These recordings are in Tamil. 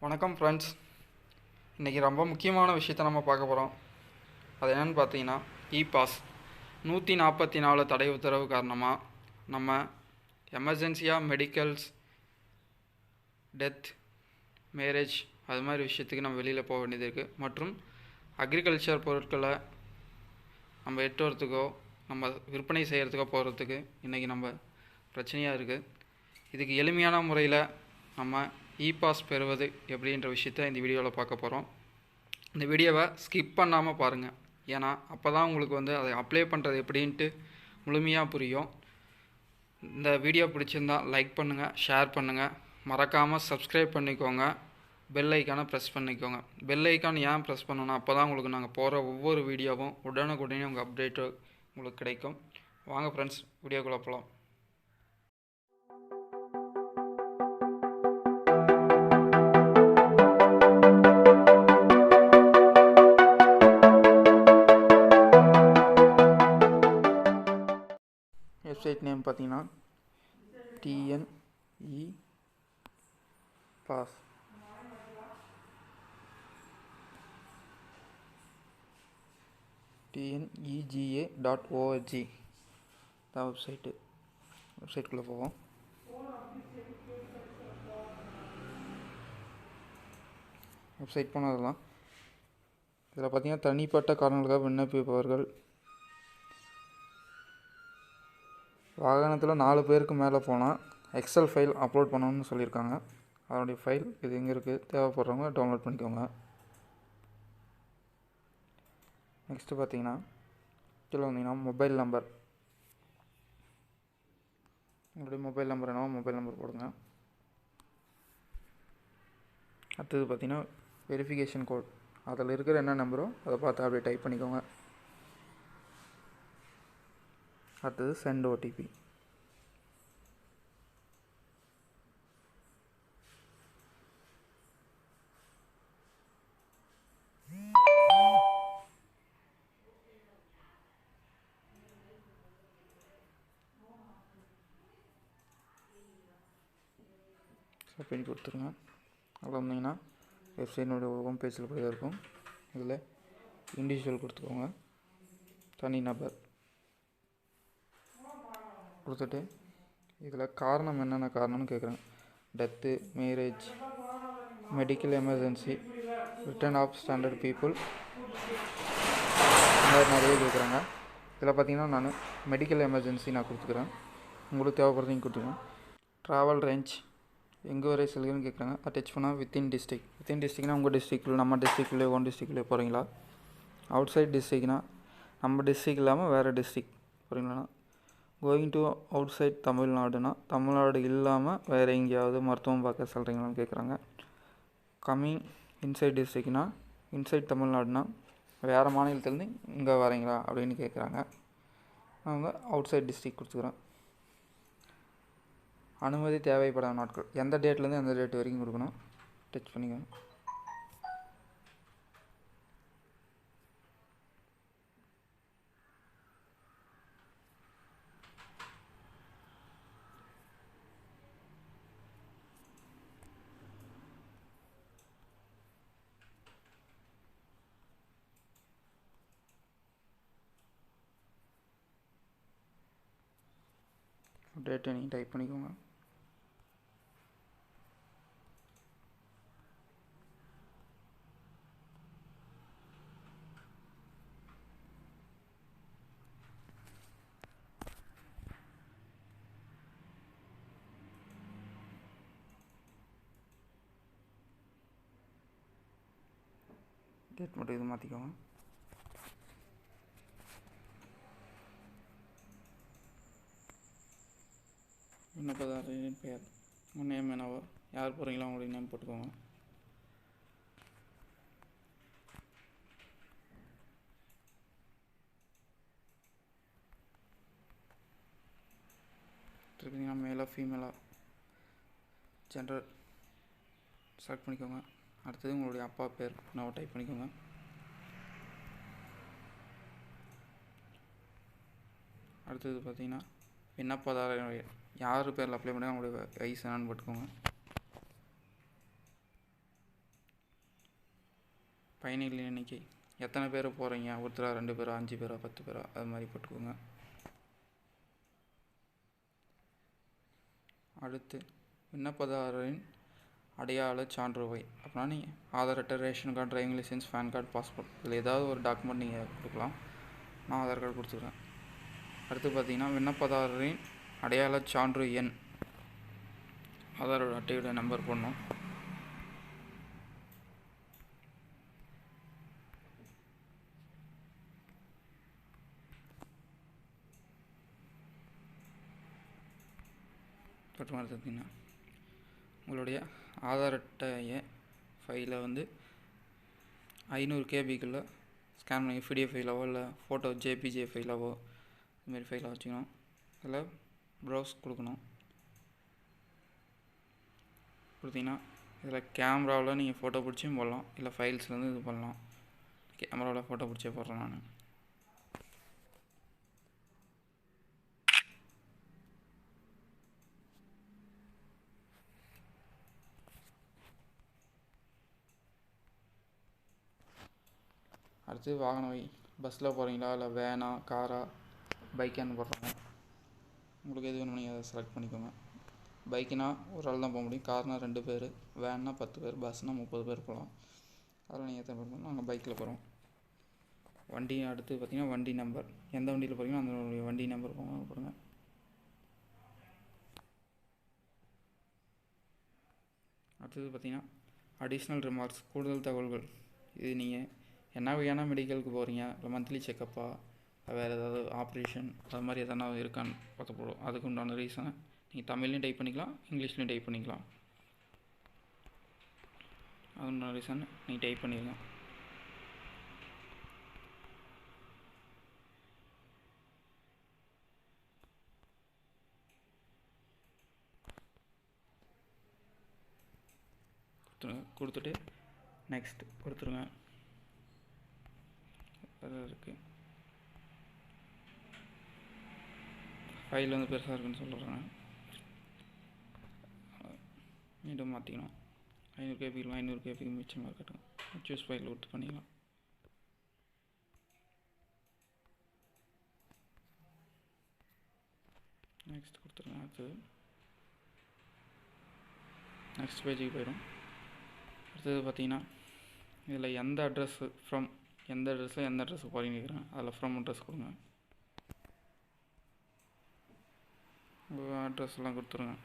வணக்கம் ஃப்ரெண்ட்ஸ். இன்றைக்கி ரொம்ப முக்கியமான விஷயத்த நம்ம பார்க்க போகிறோம். அது என்னென்னு பார்த்தீங்கன்னா, பாஸ் 144 தடை உத்தரவு காரணமாக நம்ம எமர்ஜென்சியாக மெடிக்கல்ஸ், டெத், மேரேஜ் அது மாதிரி விஷயத்துக்கு நம்ம வெளியில் போக வேண்டியது இருக்குது. மற்றும் அக்ரிகல்ச்சர் பொருட்களை நம்ம எட்டு வரத்துக்கோ நம்ம விற்பனை செய்கிறதுக்கோ போகிறதுக்கு இன்றைக்கி நம்ம பிரச்சனையாக இருக்குது. இதுக்கு எளிமையான முறையில் நம்ம பாஸ் பெறுவது எப்படின்ற விஷயத்த இந்த வீடியோவில் பார்க்க போகிறோம். இந்த வீடியோவை ஸ்கிப் பண்ணாமல் பாருங்கள். ஏன்னா அப்போ தான் உங்களுக்கு அதை அப்ளை பண்ணுறது எப்படின்ட்டு முழுமையாக புரியும். இந்த வீடியோ பிடிச்சிருந்தால் லைக் பண்ணுங்கள், ஷேர் பண்ணுங்கள், மறக்காமல் சப்ஸ்கிரைப் பண்ணிக்கோங்க, பெல் ஐக்கானை ப்ரெஸ் பண்ணிக்கோங்க. பெல் ஐக்கான் ஏன் ப்ரெஸ் பண்ணணும், அப்போ தான் உங்களுக்கு நாங்கள் போகிற ஒவ்வொரு வீடியோவும் உடனுக்குடனே உங்கள் அப்டேட்டு உங்களுக்கு கிடைக்கும். வாங்க ஃப்ரெண்ட்ஸ், வீடியோக்குள்ளே போகலாம். வெப்சைட் நேம் பார்த்தீங்கன்னா TNE பாஸ். TNEGA.org தான் வெப்சைட்டுக்குள்ளே போவோம். வெப்சைட் போனதெல்லாம் இதில் பார்த்தீங்கன்னா, தனிப்பட்ட காரணங்களுக்காக விண்ணப்பிப்பவர்கள் வாகனத்தில் 4 பேருக்கு மேலே போனால் எக்ஸல் ஃபைல் அப்லோட் பண்ணணும்னு சொல்லியிருக்காங்க. அதனுடைய ஃபைல் இது எங்கே இருக்குது, தேவைப்படுறவங்க டவுன்லோட் பண்ணிக்கோங்க. நெக்ஸ்ட்டு பார்த்தீங்கன்னா, கீழே வந்தீங்கன்னா மொபைல் நம்பர், உங்களுடைய மொபைல் நம்பர் என்னவோ மொபைல் நம்பர் போடுங்க. அடுத்தது பார்த்தீங்கன்னா வெரிஃபிகேஷன் கோட், அதில் இருக்கிற என்ன நம்பரோ அதை பார்த்து அப்படியே டைப் பண்ணிக்கோங்க. அடுத்தது சென்ட் OTP. பண்ணி கொடுத்துருங்க. அதில் வந்தீங்கன்னா வெப்சைட்டோட ஹோம் பேஜில் போய் இருக்கும். இதில் இண்டிவிஜுவல் கொடுத்துக்கோங்க, தனிநபர் கொடுத்துட்டு இதில் காரணம் என்னென்ன காரணம்னு கேட்குறேன். Death, marriage, medical emergency, return of standard people, இந்த மாதிரி நிறைய கேட்குறாங்க. இதில் பார்த்தீங்கன்னா நான் மெடிக்கல் எமர்ஜென்சி நான் கொடுத்துக்கிறேன். உங்களுக்கு தேவைப்படுறதையும் கொடுத்துக்கிறேன். ட்ராவல் ரேஞ்ச் எங்கே வரை செல்கிறேன்னு கேட்குறாங்க. டச் பண்ணால் வித்தின் டிஸ்ட்ரிக்னால் உங்கள் டிஸ்ட்ரிக்டில், நம்ம டிஸ்ட்ரிக்ட்லேயே, ஓன் டிஸ்ட்ரிக்ட்லேயே போகிறீங்களா. அவுட் சைட் டிஸ்ட்ரிக்னால் நம்ம டிஸ்ட்ரிக் இல்லாமல் வேறு டிஸ்ட்ரிக் போகிறீங்களா. கோயிங் டு அவுட் சைட் தமிழ்நாடுனா தமிழ்நாடு இல்லாமல் வேறு எங்கேயாவது மருத்துவம் பார்க்க சொல்கிறீங்களான்னு கேட்குறாங்க. கம்மிங் இன்சைட் டிஸ்ட்ரிக்னால் இன்சைட் தமிழ்நாடுனா வேறு மாநிலத்துலேருந்து இங்கே வரீங்களா அப்படின்னு கேட்குறாங்க. அவங்க அவுட் சைட் டிஸ்ட்ரிக் கொடுத்துக்கிறேன். அனுமதி தேவைப்படாத நாட்கள், எந்த டேட்லேருந்து எந்த டேட் வரைக்கும் கொடுக்கணும் டச் பண்ணிக்கோங்க. டேட்டை நீங்கள் டைப் பண்ணிக்கோங்க. டேட் மட்டும் இது மாற்றிக்கோங்க. விண்ணப்பதாரரின் பெயர், உங்கள் நேம் என்னவோ, யார் போகிறீங்களோ அவங்களுடைய நேம் போட்டுக்கோங்க. இருக்கீங்கன்னா மேலாக ஃபீமேலாக ஜெண்டர் செலக்ட் பண்ணிக்கோங்க. அடுத்தது உங்களுடைய அப்பா பேர் நான் டைப் பண்ணிக்கோங்க. அடுத்தது பார்த்தீங்கன்னா விண்ணப்பதாரர் யார் பேரில் அப்ளை பண்ணி அவங்களுடைய வயசு என்னன்னு போட்டுக்கோங்க. பயணிகளின் எண்ணிக்கை, எத்தனை பேர் போகிறீங்க, ஒருத்தரா 2 பேரா 5 பேரா 10 பேரா, அது மாதிரி போட்டுக்கோங்க. அடுத்து விண்ணப்பதாரரின் அடையாள சான்றுவை, அப்படின்னா நீங்கள் ஆதார் அட்டை, ration card, driving licence, PAN card, passport, இதில் ஏதாவது ஒரு டாக்குமெண்ட் நீங்கள் கொடுக்கலாம். நான் ஆதார் கார்டு கொடுத்துக்கிறேன். அடுத்து பார்த்தீங்கன்னா விண்ணப்பதாரரின் அடையாள சான்று எண், ஆதாரோட அட்டையோட நம்பர் போடணும். தொட்டு பார்த்தீங்கன்னா உங்களுடைய ஆதார் அட்டையை ஃபைலை வந்து 500 கேபிக்குள்ளே ஸ்கேன் பண்ணி பிடிஎஃப் ஃபைலாவோ இல்லை ஃபோட்டோ ஜேபிஜே ஃபைலாவோ இதுமாரி ஃபைலாக வச்சுக்கணும். அதில் ப்ரௌஸ் கொடுக்கணும். கொடுத்தீங்கன்னா இதில் கேமராவில் நீங்கள் ஃபோட்டோ பிடிச்சியும் போடலாம், இல்லை ஃபைல்ஸ்லேருந்து இது பண்ணலாம். கேமராவில் ஃபோட்டோ பிடிச்சே போடுறேன் நான். அடுத்து வாகன வகை, பஸ்ஸில் போகிறீங்களா இல்லை வேனா காரா பைக்கான்னு போடுறாங்க. உங்களுக்கு எது வேணும் நீங்கள் அதை செலக்ட் பண்ணிக்கோங்க. பைக்குனா ஒரு ஆள் தான் போக முடியும், கார்னால் 2 பேர், வேன்னா 10 பேர், பஸ்னால் 30 பேர் போகலாம். அதில் நீங்கள் எத்தனை பேர் போகணும், நாங்கள் பைக்கில் போகிறோம். வண்டி அடுத்து பார்த்திங்கன்னா வண்டி நம்பர், எந்த வண்டியில் போகிறீங்களோ அந்த வண்டி நம்பர் போடுங்க. அடுத்தது பார்த்திங்கன்னா அடிஷ்னல் ரிமார்க்ஸ், கூடுதல் தகவல்கள். இது நீங்கள் என்ன வகையான மெடிக்கலுக்கு போகிறீங்க, இல்லை மந்த்லி செக்கப்பா, வேறு ஏதாவது ஆப்ரேஷன் அது மாதிரி எதனா இருக்கான்னு பார்த்து போடும். அதுக்கு உண்டான ரீசனை நீங்கள் தமிழ்லையும் டைப் பண்ணிக்கலாம், இங்கிலீஷ்லையும் டைப் பண்ணிக்கலாம். அது உண்டான ரீசன் நீங்கள் டைப் பண்ணிடுங்க. கொடுத்துட்டு நெக்ஸ்ட் கொடுத்துருங்க. இருக்குது ஃபைல் வந்து பெருசாக இருக்குன்னு சொல்கிறேன். மீண்டும் மாற்றிக்கணும். 500 கேபிக்கு 500 கேபிக்கு மிச்சமாக இருக்கட்டும். சூஸ் ஃபைல் கொடுத்து பண்ணிக்கலாம். நெக்ஸ்ட் கொடுத்துருங்க. அடுத்தது நெக்ஸ்ட் பேஜுக்கு போயிடும். அடுத்தது பார்த்தீங்கன்னா இதில் எந்த அட்ரஸ்ஸு ஃப்ரம், எந்த அட்ரஸில் எந்த அட்ரஸுக்கு போகிறீங்கன்னு கேட்குறேன். அதில் ஃப்ரம் அட்ரஸ் கொடுங்க. அட்ரஸ்லாம் கொடுத்துருங்க.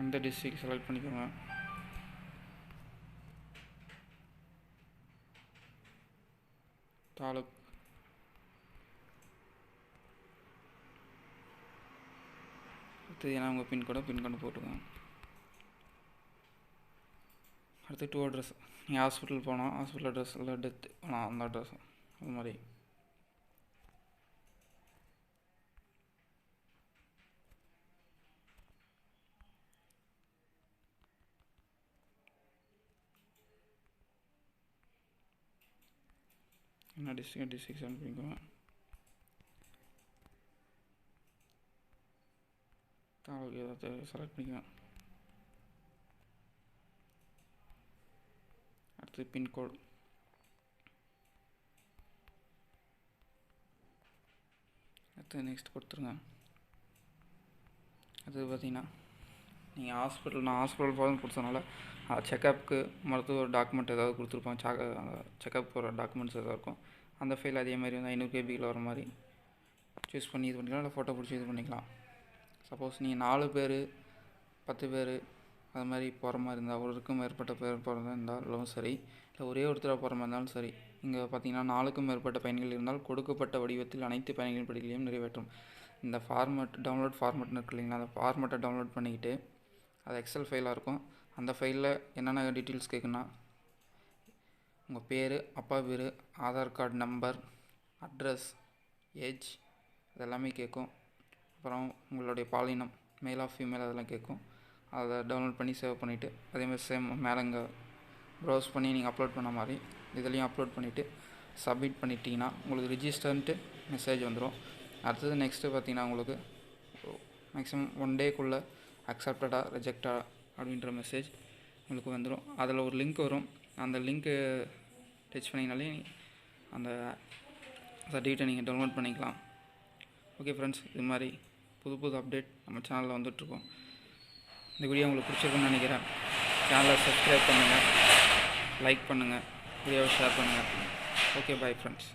எந்த டிஸ்ட்ரிக்ட் செலக்ட் பண்ணிக்கோங்க. தாலுக், அடுத்தது ஏன்னா உங்கள் பின்கோடு போட்டுக்கோங்க. அடுத்து 2 அட்ரஸ், நீங்கள் ஹாஸ்பிட்டல் போனால் ஹாஸ்பிட்டல் அட்ரஸ், இல்லை டெத் ஆனால் அந்த அட்ரஸ், அது மாதிரி. என்ன டிஸ்ட்ரிக்ட் செலக்ட் பண்ணிக்கோங்க. தாலுக் ஏதாவது செலக்ட் பண்ணிக்கோங்க. அடுத்து பின்கோடு, அடுத்து நெக்ஸ்ட் கொடுத்துருங்க. அடுத்தது பார்த்தீங்கன்னா நீங்கள் நான் ஹாஸ்பிட்டல் போகிறதுன்னு கொடுத்தனால செக்கப்புக்கு மருத்துவ டாக்குமெண்ட் ஏதாவது கொடுத்துருப்போம். செக்கப் போகிற டாக்குமெண்ட்ஸ் எதாவது இருக்கும். அந்த ஃபைல் அதே மாதிரி வந்து 500 கேபியில் வர மாதிரி சூஸ் பண்ணி இது பண்ணிக்கலாம், இல்லை ஃபோட்டோ பிடிச்சி இது பண்ணிக்கலாம். சப்போஸ் நீங்கள் 4 பேர் 10 பேர் அது மாதிரி போகிற மாதிரி இருந்தால், ஒருக்கும் மேற்பட்ட பேர் போகிறதா இருந்தாலும் சரி, இல்லை ஒரே ஒருத்தராக போகிற மாதிரி இருந்தாலும் சரி, இங்கே பார்த்தீங்கன்னா 4க்கும் மேற்பட்ட பயணிகள் இருந்தால் கொடுக்கப்பட்ட வடிவத்தில் அனைத்து பயணிகளின் படிகளையும் நிறைவேற்றும். இந்த டவுன்லோட் ஃபார்மேட்னு இருக்கு இல்லைங்களா, அந்த ஃபார்மேட்டை டவுன்லோட் பண்ணிக்கிட்டு அது எக்ஸல் ஃபைலாக இருக்கும். அந்த ஃபைலில் என்னென்ன டீட்டெயில்ஸ் கேட்குன்னா உங்கள் பேர், அப்பா பேர், Aadhaar card number, address, age இதெல்லாமே கேட்கும். அப்புறம் உங்களுடைய பாலினம் மேல் ஆஃப் ஃபீமேல் அதெல்லாம் கேட்கும். அதை டவுன்லோட் பண்ணி சேவ் பண்ணிவிட்டு அதேமாதிரி சேம் மேலே இங்கே ப்ரௌஸ் பண்ணி நீங்கள் அப்லோட் பண்ண மாதிரி இதுலேயும் அப்லோட் பண்ணிவிட்டு சப்மிட் பண்ணிட்டீங்கன்னா உங்களுக்கு ரிஜிஸ்டர்ன்ட்டு மெசேஜ் வந்துடும். அடுத்தது நெக்ஸ்ட்டு பார்த்தீங்கன்னா உங்களுக்கு மேக்ஸிமம் 1 டேக்குள்ளே அக்செப்டடா ரிஜெக்டா அப்படின்ற மெசேஜ் உங்களுக்கு வந்துடும். அதில் ஒரு லிங்க் வரும். அந்த லிங்க்கு டச் பண்ணிங்கனாலே அந்த சர்டிஃபிகேட்டை நீங்கள் டவுன்லோட் பண்ணிக்கலாம். ஓகே ஃப்ரெண்ட்ஸ், இது மாதிரி புது அப்டேட் நம்ம சேனலில் வந்துட்டுருக்கோம். இந்த வீடியோ உங்களுக்கு பிடிச்சிருக்குன்னு நினைக்கிறேன். சேனலை சப்ஸ்கிரைப் பண்ணுங்கள், லைக் பண்ணுங்கள், வீடியோவை ஷேர் பண்ணுங்கள். Okay, bye friends.